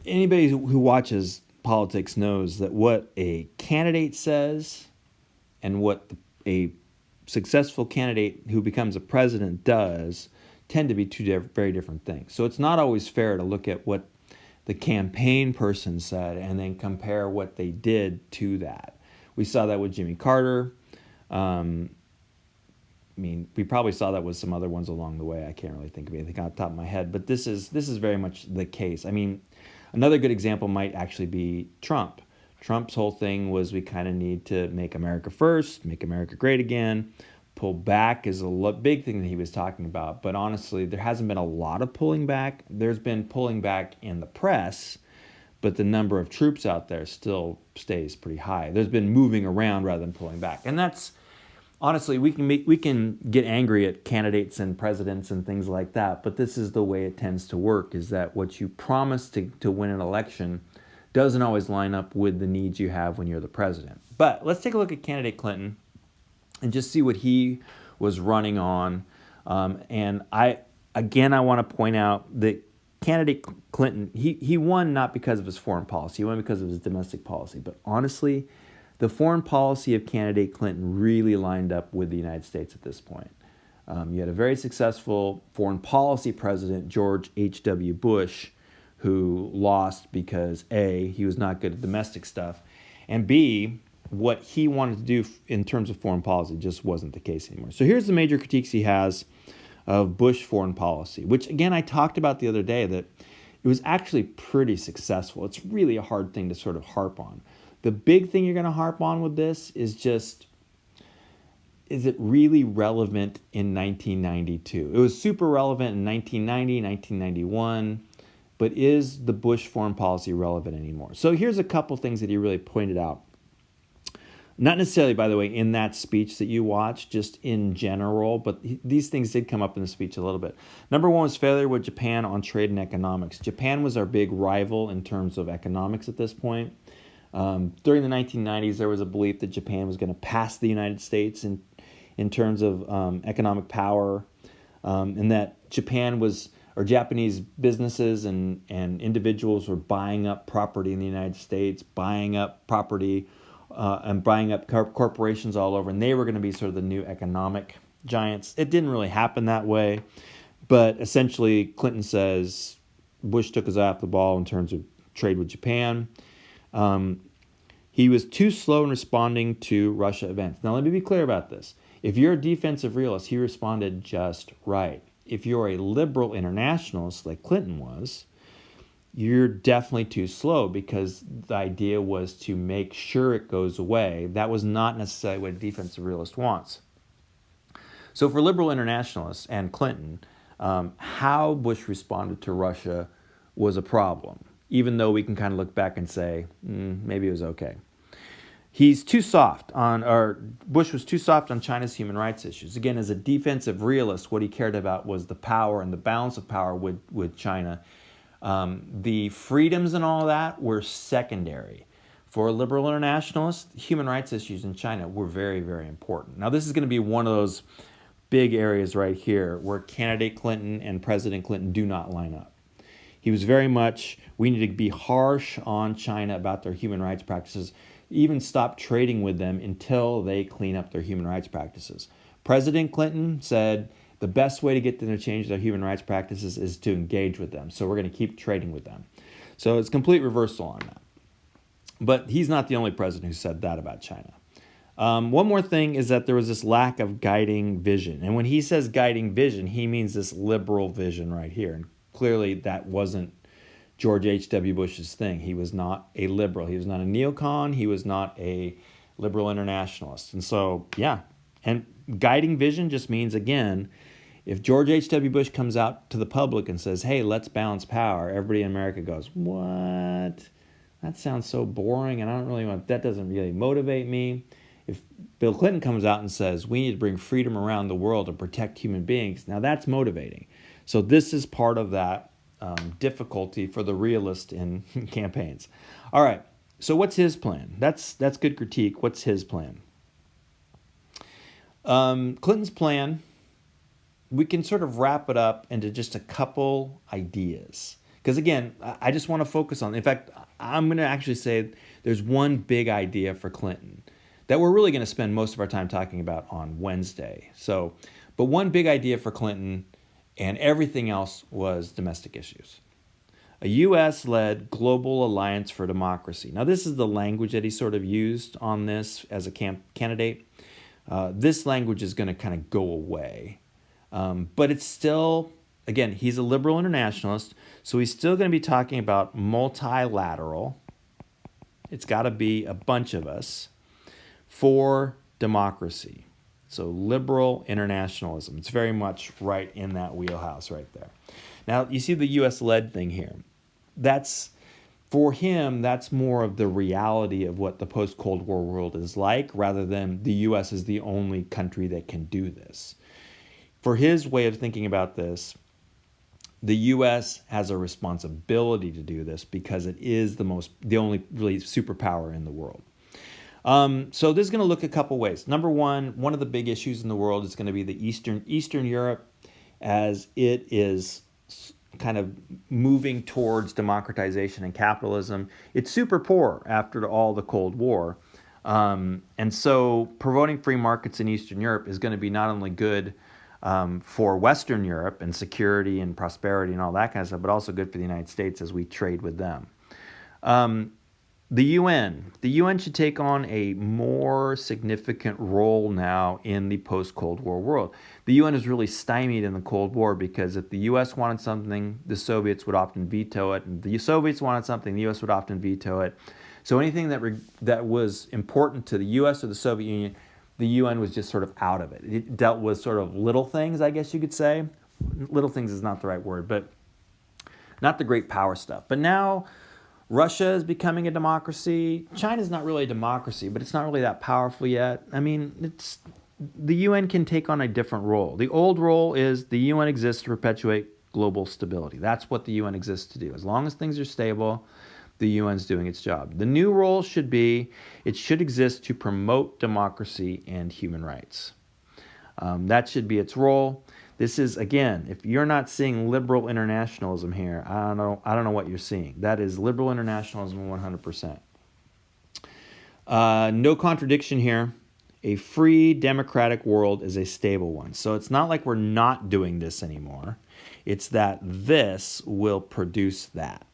Anybody who watches politics knows that what a candidate says and what a successful candidate who becomes a president does tend to be very different things. So it's not always fair to look at what the campaign person said and then compare what they did to that. We saw that with Jimmy Carter. We probably saw that with some other ones along the way. I can't really think of anything off the top of my head, but this is very much the case. Another good example might actually be Trump. Trump's whole thing was we kind of need to make America first, make America great again. Pull back is a big thing that he was talking about, but honestly, there hasn't been a lot of pulling back. There's been pulling back in the press, but the number of troops out there still stays pretty high. There's been moving around rather than pulling back, and that's honestly we can get angry at candidates and presidents and things like that, but this is the way it tends to work: is that what you promise to win an election doesn't always line up with the needs you have when you're the president. But let's take a look at candidate Clinton and just see what he was running on. And I want to point out that candidate Clinton, he won not because of his foreign policy, he won because of his domestic policy. But honestly, the foreign policy of candidate Clinton really lined up with the United States at this point. You had a very successful foreign policy president, George H.W. Bush, who lost because A, he was not good at domestic stuff, and B, what he wanted to do in terms of foreign policy just wasn't the case anymore. So here's the major critiques he has of Bush foreign policy, which again I talked about the other day, that it was actually pretty successful. It's really a hard thing to sort of harp on. The big thing you're going to harp on with this is just, is it really relevant in 1992? It was super relevant in 1990, 1991, but is the Bush foreign policy relevant anymore? So here's a couple things that he really pointed out. Not necessarily, by the way, in that speech that you watched, just in general, but these things did come up in the speech a little bit. Number one was failure with Japan on trade and economics. Japan was our big rival in terms of economics at this point. During the 1990s, there was a belief that Japan was going to pass the United States in terms of economic power, and that Japanese businesses and individuals were buying up property in the United States, buying up property and buying up corporations all over, and they were going to be sort of the new economic giants. It didn't really happen that way, but essentially Clinton says Bush took his eye off the ball in terms of trade with Japan. He was too slow in responding to Russia events. Now let me be clear about this. If you're a defensive realist, he responded just right. If you're a liberal internationalist like Clinton was, you're definitely too slow, because the idea was to make sure it goes away. That was not necessarily what a defensive realist wants. So for liberal internationalists and Clinton, how Bush responded to Russia was a problem, even though we can kind of look back and say, maybe it was okay. Bush was too soft on China's human rights issues. Again, as a defensive realist, what he cared about was the power and the balance of power with China. The freedoms and all of that were secondary. For liberal internationalists, human rights issues in China were very, very important. Now, this is going to be one of those big areas right here where candidate Clinton and President Clinton do not line up. He was very much, we need to be harsh on China about their human rights practices, even stop trading with them until they clean up their human rights practices. President Clinton said the best way to get them to change their human rights practices is to engage with them. So we're going to keep trading with them. So it's complete reversal on that. But he's not the only president who said that about China. One more thing is that there was this lack of guiding vision. And when he says guiding vision, he means this liberal vision right here. And clearly that wasn't George H.W. Bush's thing. He was not a liberal. He was not a neocon. He was not a liberal internationalist. And so, yeah. And guiding vision just means, again, if George H.W. Bush comes out to the public and says, hey, let's balance power, everybody in America goes, what? That sounds so boring, and I don't really want, that doesn't really motivate me. If Bill Clinton comes out and says, we need to bring freedom around the world and protect human beings, now that's motivating. So this is part of that difficulty for the realist in campaigns. All right, so what's his plan? That's good critique. What's his plan? Clinton's plan, we can sort of wrap it up into just a couple ideas. Because again, I just want to focus on, in fact, I'm going to actually say there's one big idea for Clinton that we're really going to spend most of our time talking about on Wednesday. So, but one big idea for Clinton and everything else was domestic issues. A U.S.-led global alliance for democracy. Now, this is the language that he sort of used on this as a candidate. This language is going to kind of go away. But it's still, again, he's a liberal internationalist, so he's still going to be talking about multilateral. It's got to be a bunch of us for democracy. So liberal internationalism. It's very much right in that wheelhouse right there. Now, you see the U.S.-led thing here. That's, for him, that's more of the reality of what the post-Cold War world is like, rather than the U.S. is the only country that can do this. For his way of thinking about this, the U.S. has a responsibility to do this because it is the only really superpower in the world. So this is going to look a couple ways. Number one of the big issues in the world is going to be the Eastern Europe, as it is kind of moving towards democratization and capitalism. It's super poor after all the Cold War. And so promoting free markets in Eastern Europe is going to be not only good for Western Europe and security and prosperity and all that kind of stuff, but also good for the United States as we trade with them. The UN should take on a more significant role now in the post-Cold War world. The UN is really stymied in the Cold War because if the US wanted something, the Soviets would often veto it. And the Soviets wanted something, the US would often veto it. So anything that was important to the US or the Soviet Union, the UN was just sort of out of it. It dealt with sort of little things, I guess you could say. Little things is not the right word, but not the great power stuff. But now Russia is becoming a democracy. China's not really a democracy, but it's not really that powerful yet. I mean, the UN can take on a different role. The old role is the UN exists to perpetuate global stability. That's what the UN exists to do. As long as things are stable, the UN's doing its job. The new role should be, it should exist to promote democracy and human rights. That should be its role. This is, again, if you're not seeing liberal internationalism here, I don't know what you're seeing. That is liberal internationalism 100%. No contradiction here. A free democratic world is a stable one. So it's not like we're not doing this anymore. It's that this will produce that.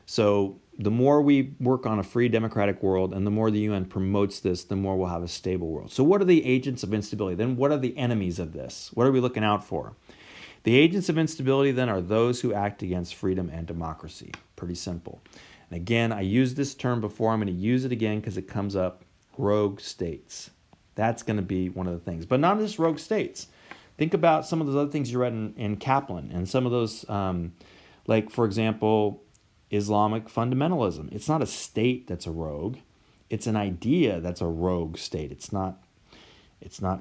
So the more we work on a free democratic world and the more the UN promotes this, the more we'll have a stable world. So what are the agents of instability? Then what are the enemies of this? What are we looking out for? The agents of instability then are those who act against freedom and democracy. Pretty simple. And again, I used this term before. I'm going to use it again because it comes up. Rogue states. That's going to be one of the things. But not just rogue states. Think about some of those other things you read in Kaplan and some of those, like, for example, Islamic fundamentalism. It's not a state that's a rogue. It's an idea that's a rogue state. It's not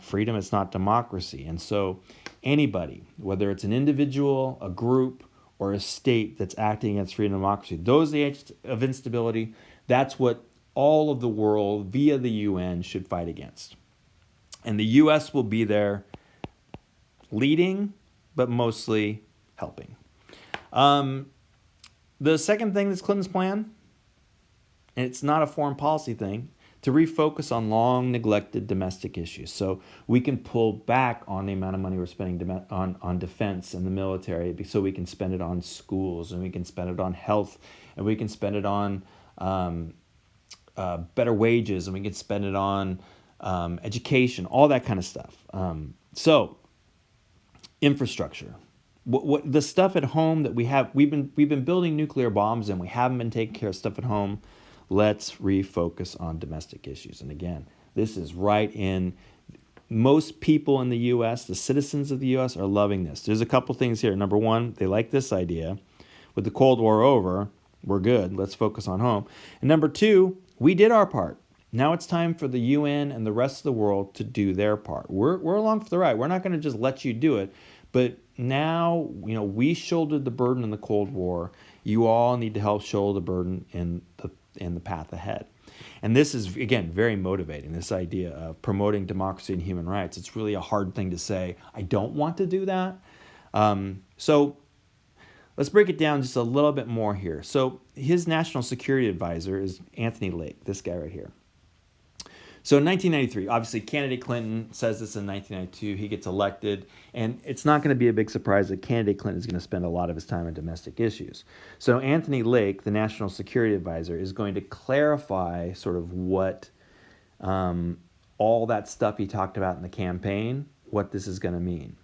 freedom, it's not democracy. And so anybody, whether it's an individual, a group, or a state that's acting against freedom and democracy, those are the agents of instability. That's what all of the world via the UN should fight against. And the US will be there leading, but mostly helping. The second thing that's Clinton's plan, and it's not a foreign policy thing, to refocus on long neglected domestic issues. So we can pull back on the amount of money we're spending on defense and the military, so we can spend it on schools, and we can spend it on health, and we can spend it on better wages, and we can spend it on education, all that kind of stuff. So infrastructure. What the stuff at home that we've been building nuclear bombs and we haven't been taking care of stuff at home. Let's refocus on domestic issues. And again, this is right in most people in the U.S., the citizens of the U.S. are loving this. There's a couple things here. Number one, they like this idea. With the Cold War over, we're good. Let's focus on home. And number two, we did our part. Now it's time for the UN and the rest of the world to do their part. We're along for the ride. We're not going to just let you do it. But now, we shouldered the burden in the Cold War. You all need to help shoulder the burden in the path ahead. And this is, again, very motivating, this idea of promoting democracy and human rights. It's really a hard thing to say, I don't want to do that. So let's break it down just a little bit more here. So his national security advisor is Anthony Lake, this guy right here. So in 1993, obviously candidate Clinton says this in 1992, he gets elected, and it's not going to be a big surprise that candidate Clinton is going to spend a lot of his time on domestic issues. So Anthony Lake, the national security advisor, is going to clarify sort of what all that stuff he talked about in the campaign, what this is going to mean.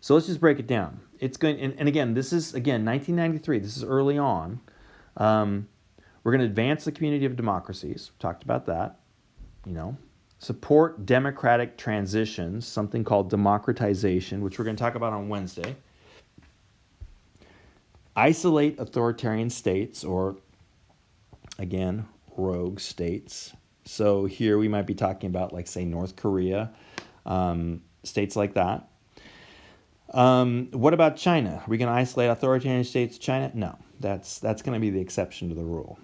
So let's just break it down. It's going, and again, this is, again, 1993, this is early on. We're going to advance the community of democracies, talked about that. Support democratic transitions, something called democratization, which we're going to talk about on Wednesday. Isolate authoritarian states, or again, rogue states. So here we might be talking about, like, say, North Korea, states like that. What about China? Are we going to isolate authoritarian states, China? No, that's going to be the exception to the rule.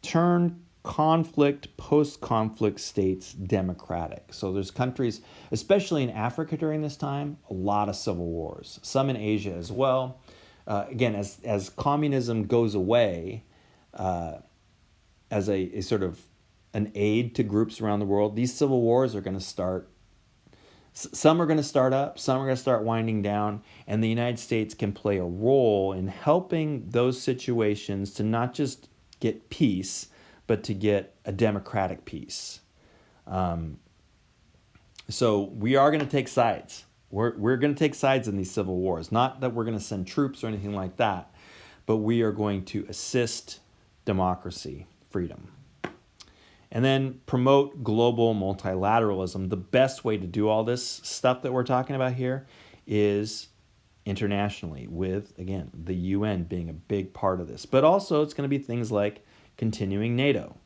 Turn post-conflict states democratic. So there's countries, especially in Africa during this time, a lot of civil wars. Some in Asia as well. Again, as communism goes away, as a sort of an aid to groups around the world, these civil wars are going to start. Some are going to start up, some are going to start winding down, and the United States can play a role in helping those situations to not just get peace, but to get a democratic peace. So we are going to take sides. We're going to take sides in these civil wars. Not that we're going to send troops or anything like that, but we are going to assist democracy, freedom. And then promote global multilateralism. The best way to do all this stuff that we're talking about here is internationally, with, again, the UN being a big part of this. But also it's going to be things like continuing NATO,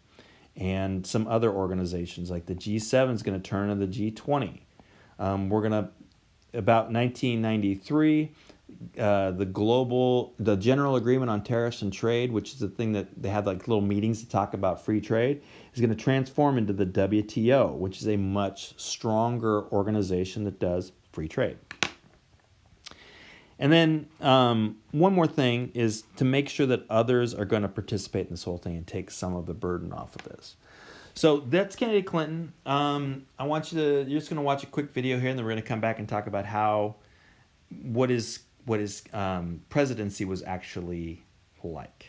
and some other organizations like the G7 is going to turn into the G20. We're going to, about 1993, the General Agreement on Tariffs and Trade, which is the thing that they had like little meetings to talk about free trade, is going to transform into the WTO, which is a much stronger organization that does free trade. And then one more thing is to make sure that others are going to participate in this whole thing and take some of the burden off of this. So that's candidate Clinton. I want you're just going to watch a quick video here, and then we're going to come back and talk about what his presidency was actually like.